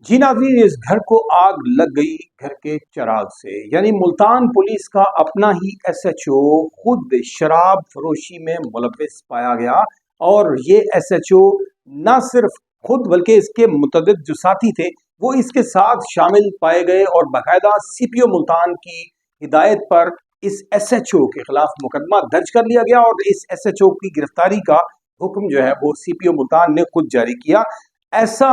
जी नाज़रीन, इस घर को आग लग गई घर के चिराग से। यानी मुल्तान पुलिस का अपना ही एसएचओ खुद शराब फरोशी में मुलव्विस पाया गया। और ये एसएचओ न सिर्फ खुद बल्कि इसके मुतअद्दिद जो साथी थे वो इसके साथ शामिल पाए गए और बाकायदा सीपीओ मुल्तान की हिदायत पर इस एसएचओ के खिलाफ मुकदमा दर्ज कर लिया गया और इस एसएचओ की गिरफ्तारी का हुक्म जो है वो सीपीओ मुल्तान ने खुद जारी किया। ऐसा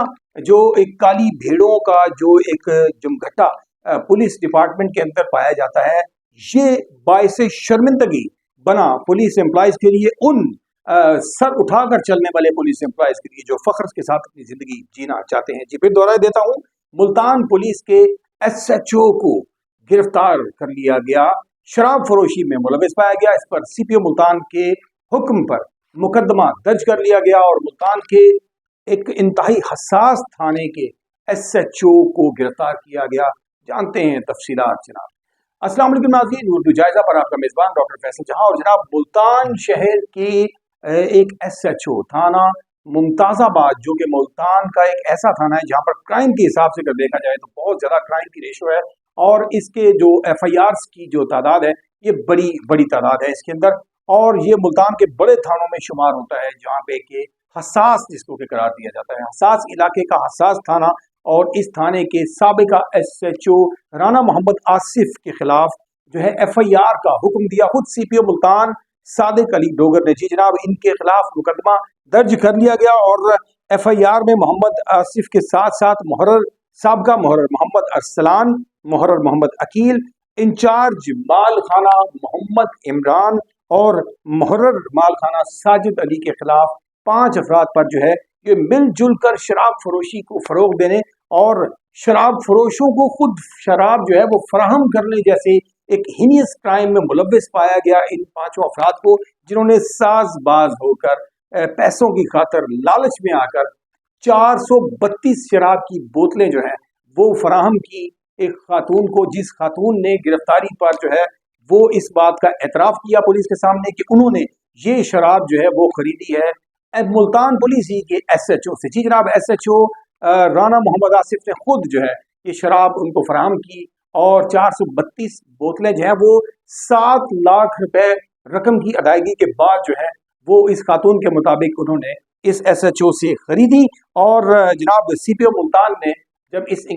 जो एक काली भेड़ों का जो एक जमघटा पुलिस डिपार्टमेंट के अंदर पाया जाता है, ये बाइस शर्मिंदगी बना पुलिस एम्प्लॉयज के लिए, उन सर उठाकर चलने वाले पुलिस एम्प्लॉयज के लिए जो फख्र के साथ अपनी जिंदगी जीना चाहते हैं। जी फिर दोहराए देता हूँ, मुल्तान पुलिस के एसएचओ को गिरफ्तार कर लिया गया, शराब फरोशी में मुलव्विस पाया गया। इस पर सीपीओ मुल्तान के हुक्म पर मुकदमा दर्ज कर लिया गया और मुल्तान के एक इंतहाई हसास थाने के एसएचओ को गिरफ्तार किया गया। जानते हैं तफसीलात जनाब। अस्सलाम वालेकुम नाज़रीन, उर्दू जायजा पर आपका मेज़बान डॉक्टर फैसल जहां। और जनाब, मुल्तान शहर के एक एसएचओ थाना मुमताज़ाबाद, जो कि मुल्तान का एक ऐसा थाना है जहां पर क्राइम के हिसाब से अगर देखा जाए तो बहुत ज़्यादा क्राइम की रेशो है और इसके जो एफआईआर्स की जो तादाद है ये बड़ी बड़ी तादाद है इसके अंदर। और ये मुल्तान के बड़े थानों में शुमार होता है जहाँ पे कि हसास जिसको के करार दिया जाता है, हसास इलाके का हसास थाना। और इस थाने के साबिका एसएचओ राना मोहम्मद आसिफ के खिलाफ जो है एफआईआर का हुक्म दिया खुद सीपीओ मुल्तान सादिक अली डोगर ने। जी जनाब, इनके खिलाफ मुकदमा दर्ज कर लिया गया और एफआईआर में मोहम्मद आसिफ के साथ साथ मुहर्रर साबका मुहर्रर मोहम्मद अरसलान, मुहर्रर मोहम्मद अकील, इंचार्ज माल खाना मोहम्मद इमरान और मुहर्रर माल खाना साजिद अली के खिलाफ 5 अफराद पर जो है ये मिलजुल कर शराब फरोशी को फरोग देने और शराब फरोशों को खुद शराब जो है वो फराहम करने जैसे एक हिनियस क्राइम में मुलव्विस पाया गया। इन 5 अफराद को, जिन्होंने साजबाज होकर पैसों की खातर लालच में आकर 432 शराब की बोतलें जो है वो फराहम की एक खातून को, जिस खातून ने गिरफ्तारी पर जो है वो इस बात का एतराफ़ किया पुलिस के सामने कि उन्होंने ये शराब जो है वो खरीदी है मुल्तान पुलिस ही के एसएचओ से। जी जनाब, एसएचओ राना मोहम्मद आसिफ ने खुद जो है ये शराब उनको फराहम की और 432 बोतलें जो है वो 7 लाख रुपए रकम की अदायगी के बाद जो है वो इस खातून के मुताबिक उन्होंने इस एसएचओ से खरीदी। और जनाब, सीपीओ मुल्तान ने जब इस ये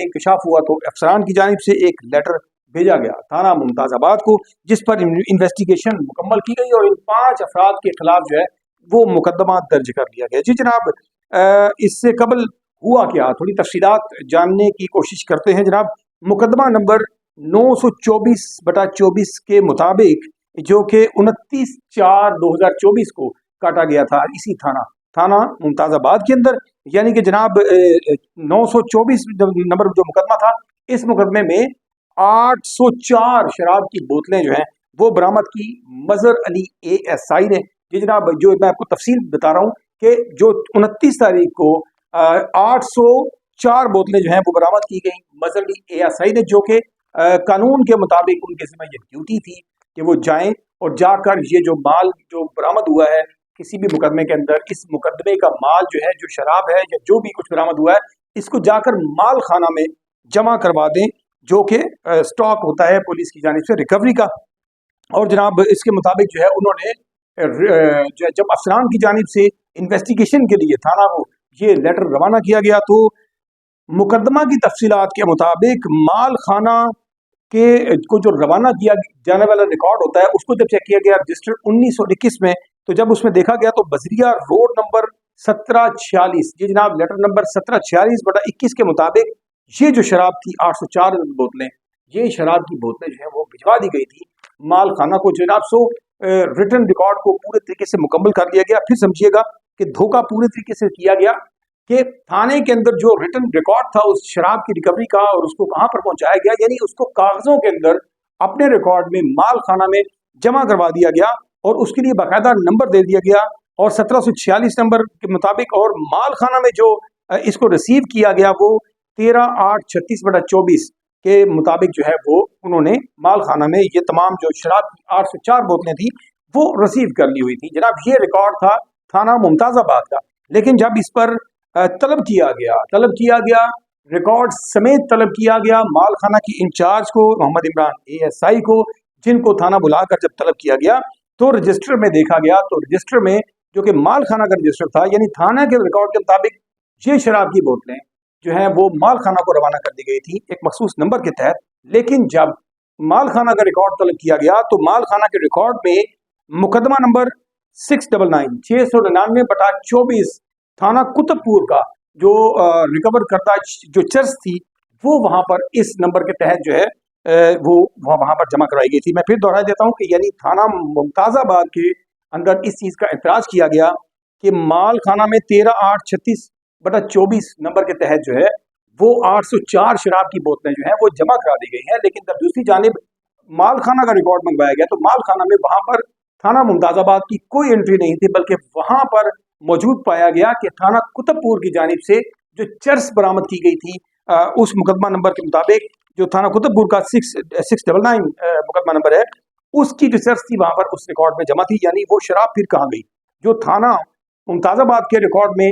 इंकशाफ हुआ तो अफसरान की जानिब से एक लेटर भेजा गया थाना मुमताज़ाबाद को, जिस पर इन्वेस्टिगेशन मुकम्मल की गई और इन 5 अफराद के खिलाफ जो है वो मुकदमा दर्ज कर लिया गया। जी जनाब, इससे कबल हुआ क्या, थोड़ी तफसीलात जानने की कोशिश करते हैं जनाब। मुकदमा नंबर 924/24 के मुताबिक, जो कि 29/4/2024 को काटा गया था इसी थाना मुमताज़ाबाद के अंदर। यानी कि जनाब 924 नंबर जो मुकदमा था, इस मुकदमे में 804 शराब की बोतलें जो हैं वो बरामद की मजहर अली एएसआई ने। जी जनाब, जो मैं आपको तफसील बता रहा हूँ कि जो 29 तारीख को 804 बोतलें जो हैं वो बरामद की गई मजहर अली एएसआई ने, जो कि कानून के मुताबिक उनके जिम्मे ये ड्यूटी थी कि वो जाएं और जाकर ये जो माल जो बरामद हुआ है किसी भी मुकदमे के अंदर, इस मुकदमे का माल जो है, जो शराब है या जो भी कुछ बरामद हुआ है, इसको जाकर माल खाना में जमा करवा दें, जो कि स्टॉक होता है पुलिस की जानिब से रिकवरी का। और जनाब, इसके मुताबिक जो है उन्होंने जब अफसरान की जानिब से इन्वेस्टिगेशन के लिए थाना को ये लेटर रवाना किया गया तो मुकदमा की तफसीलात के मुताबिक माल खाना के को जो रवाना किया जाने वाला रिकॉर्ड होता है उसको जब चेक किया गया रजिस्टर 1921 में, तो जब उसमें देखा गया तो बजरिया रोड नंबर 1746, जी जनाब, लेटर नंबर 1746/21 के मुताबिक ये जो शराब थी 804 बोतलें, ये शराब की बोतलें जो है वो भिजवा दी गई थी माल खाना को। जनाब, सो रिटर्न रिकॉर्ड को पूरे तरीके से मुकम्मल कर लिया गया। फिर समझिएगा कि धोखा पूरे तरीके से किया गया कि थाने के अंदर जो रिटर्न रिकॉर्ड था उस शराब की रिकवरी का और उसको कहाँ पर पहुंचाया गया, यानी उसको कागजों के अंदर अपने रिकॉर्ड में माल खाना में जमा करवा दिया गया और उसके लिए बाकायदा नंबर दे दिया गया और 1746 नंबर के मुताबिक, और माल खाना में जो इसको रिसीव किया गया वो 13/8/36/24 के मुताबिक जो है वो उन्होंने माल खाना में ये तमाम जो शराब की 804 बोतलें थी वो रिसीव कर ली हुई थी। जनाब, ये रिकॉर्ड था थाना मुमताज़ाबाद का। लेकिन जब इस पर तलब किया गया रिकॉर्ड समेत तलब किया गया माल खाना की इंचार्ज को, मोहम्मद इमरान ASI को, जिनको थाना बुलाकर जब तलब किया गया तो रजिस्टर में देखा गया, तो रजिस्टर में जो कि माल खाना का रजिस्टर था, यानी थाना के रिकॉर्ड के मुताबिक ये शराब की बोतलें जो हैं वो माल खाना को रवाना कर दी गई थी एक मखसूस नंबर के तहत। लेकिन जब माल खाना का रिकॉर्ड तलब किया गया तो माल खाना के रिकॉर्ड में मुकदमा नंबर 699/24 थाना कुतुबपुर का जो रिकवर करता जो चर्च थी वो वहां पर इस नंबर के तहत जो है वो वहां पर जमा कराई गई थी। मैं फिर दोहरा देता हूं कि यानी थाना मुमताजाबाद के अंदर इस चीज का एतराज किया गया कि माल खाना में 13/836/24 नंबर के तहत जो है वो 804 शराब की बोतलें जो है वो जमा करा दी गई हैं। लेकिन जब दूसरी जानिब माल खाना का रिकॉर्ड मंगवाया गया तो माल खाना में वहां पर थाना मुमताजाबाद की कोई एंट्री नहीं थी, बल्कि वहां पर मौजूद पाया गया कि थाना कुतुबपुर की जानिब से जो चर्स बरामद की गई थी उस मुकदमा नंबर के मुताबिक, जो थाना कुतुबपुर का 699 मुकदमा नंबर है, उसकी जो चर्स थी वहां पर उस रिकॉर्ड में जमा थी। यानी वो शराब फिर कहाँ गई जो थाना मुमताजाबाद के रिकॉर्ड में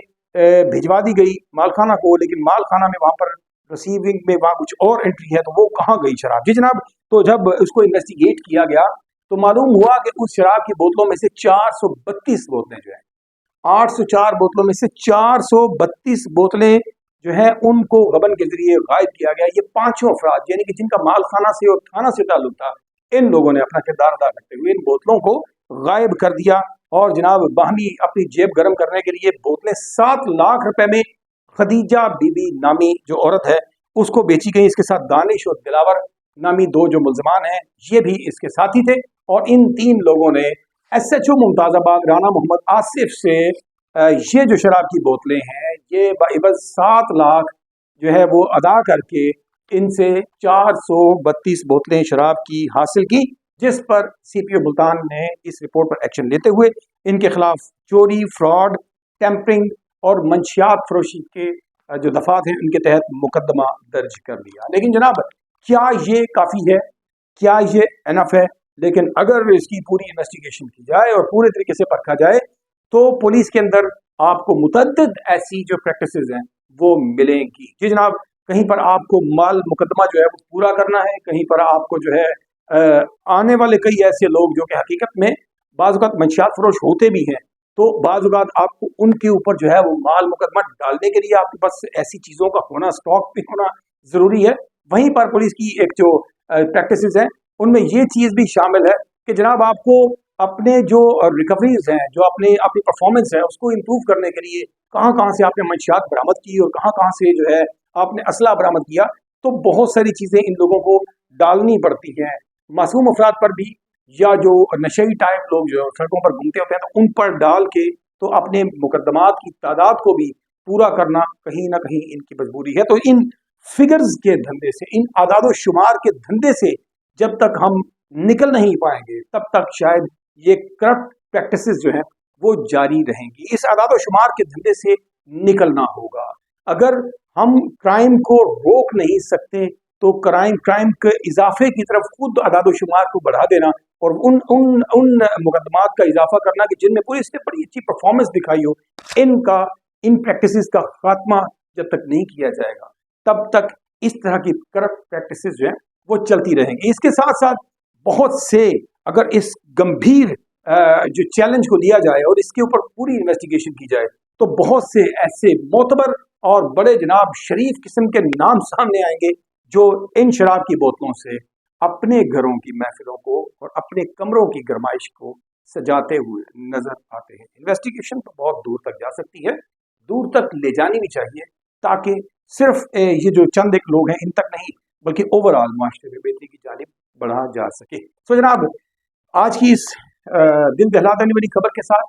भिजवा दी गई माल खाना को, लेकिन माल खाना में वहां पर रिसीविंग में वहां कुछ और एंट्री है, तो वो कहाँ गई शराब? जी जनाब, तो जब उसको इन्वेस्टिगेट किया गया तो मालूम हुआ कि उस शराब की बोतलों में से 432 बोतलें जो है 804 बोतलों में से 432 बोतलें जो है उनको गबन के जरिए गायब किया गया। ये पांचों अफराद यानी कि जिनका माल खाना से और थाना से ताल्लुक था, इन लोगों ने अपना किरदार अदा करते हुए इन बोतलों को गायब कर दिया और जनाब बाहमी अपनी जेब गर्म करने के लिए बोतलें 7 लाख रुपए में खदीजा बीबी नामी जो औरत है उसको बेची गई। इसके साथ दानिश और दिलावर नामी 2 जो मुलजमान हैं ये भी इसके साथी थे और इन 3 लोगों ने SHO मुमताजाबाद राना मोहम्मद आसिफ से ये जो शराब की बोतलें हैं ये बाइबल 7 लाख जो है वो अदा करके इनसे 432 बोतलें शराब की हासिल की, जिस पर CPO मुल्तान ने इस रिपोर्ट पर एक्शन लेते हुए इनके खिलाफ चोरी, फ्रॉड, टेम्परिंग और मंशियात फरोशी के जो दफात हैं उनके तहत मुकदमा दर्ज कर लिया। लेकिन जनाब क्या ये काफ़ी है? क्या ये एनफ है? लेकिन अगर इसकी पूरी इन्वेस्टिगेशन की जाए और पूरे तरीके से परखा जाए तो पुलिस के अंदर आपको मुतअद्दिद ऐसी जो प्रैक्टिसेस हैं वो मिलेंगी। जी जनाब, कहीं पर आपको माल मुकदमा जो है वो पूरा करना है, कहीं पर आपको जो है आने वाले कई ऐसे लोग जो कि हकीकत में बाज़ औक़ात मंशियात फरोश होते भी हैं, तो बाज़ औक़ात आपको उनके ऊपर जो है वो माल मुकदमा डालने के लिए आपके पास ऐसी चीज़ों का होना, स्टॉक भी होना ज़रूरी है। वहीं पर पुलिस की एक जो प्रैक्टिसेस हैं उनमें ये चीज़ भी शामिल है कि जनाब आपको अपने जो रिकवरीज हैं, जो अपनी परफॉर्मेंस है उसको इम्प्रूव करने के लिए कहाँ कहाँ से आपने मंशियात बरामद की और कहाँ कहाँ से जो है आपने असला बरामद किया, तो बहुत सारी चीज़ें इन लोगों को डालनी पड़ती हैं मासूम अफराद पर भी, या जो नशेई टाइप लोग जो सड़कों पर घूमते होते हैं तो उन पर डाल के तो अपने मुकदमात की तादाद को भी पूरा करना कहीं ना कहीं इनकी मजबूरी है। तो इन फिगर्स के धंधे से, इन आदाद शुमार के धंधे से जब तक हम निकल नहीं पाएंगे तब तक शायद ये करप्ट प्रैक्टिसेस जो हैं वो जारी रहेंगी। इस आदाद शुमार के धंधे से निकलना होगा। अगर हम क्राइम को रोक नहीं सकते तो क्राइम के इजाफे की तरफ खुद आदाद शुमार को बढ़ा देना और उन उन उन मुकदमात का इजाफा करना कि जिनमें पुलिस ने बड़ी अच्छी परफॉर्मेंस दिखाई हो, इन प्रैक्टिसेस का खात्मा जब तक नहीं किया जाएगा तब तक इस तरह की करप्ट प्रैक्टिसेस जो हैं वो चलती रहेंगी। इसके साथ साथ बहुत से अगर इस गंभीर जो चैलेंज को लिया जाए और इसके ऊपर पूरी इन्वेस्टिगेशन की जाए तो बहुत से ऐसे मोतबर और बड़े जनाब शरीफ किस्म के नाम सामने आएंगे जो इन शराब की बोतलों से अपने घरों की महफिलों को और अपने कमरों की गरमाइश को सजाते हुए नजर आते हैं। इन्वेस्टिगेशन तो बहुत दूर तक जा सकती है, दूर तक ले जानी भी चाहिए ताकि सिर्फ ये जो चंद एक लोग हैं इन तक नहीं बल्कि ओवरऑल माशरे में बेहतरी की जानिब बढ़ा जा सके। तो जनाब आज की इस दिल दहला देने वाली खबर के साथ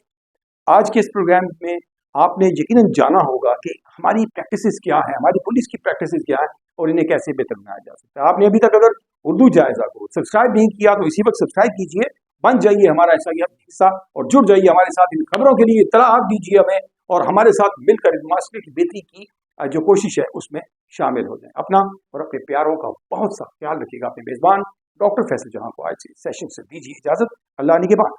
आज के इस प्रोग्राम में आपने यकीनन जाना होगा कि हमारी प्रैक्टिसेस क्या है, हमारी पुलिस की प्रैक्टिसेस क्या है और इन्हें कैसे बेहतर बनाया जा सकता है। आपने अभी तक अगर उर्दू जायजा को सब्सक्राइब नहीं किया तो इसी वक्त सब्सक्राइब कीजिए, बन जाइए हमारा ऐसा हिस्सा और जुड़ जाइए हमारे साथ। इन खबरों के लिए इत्तलाआत दीजिए हमें और हमारे साथ मिलकर माशरे की बेहतरी की जो कोशिश है उसमें शामिल हो जाए। अपना और अपने प्यारों का बहुत सा ख्याल रखिएगा। अपने मेजबान डॉक्टर फैसल जहां को आज से सेशन से दीजिए इजाजत। अल्लाह निगहबान।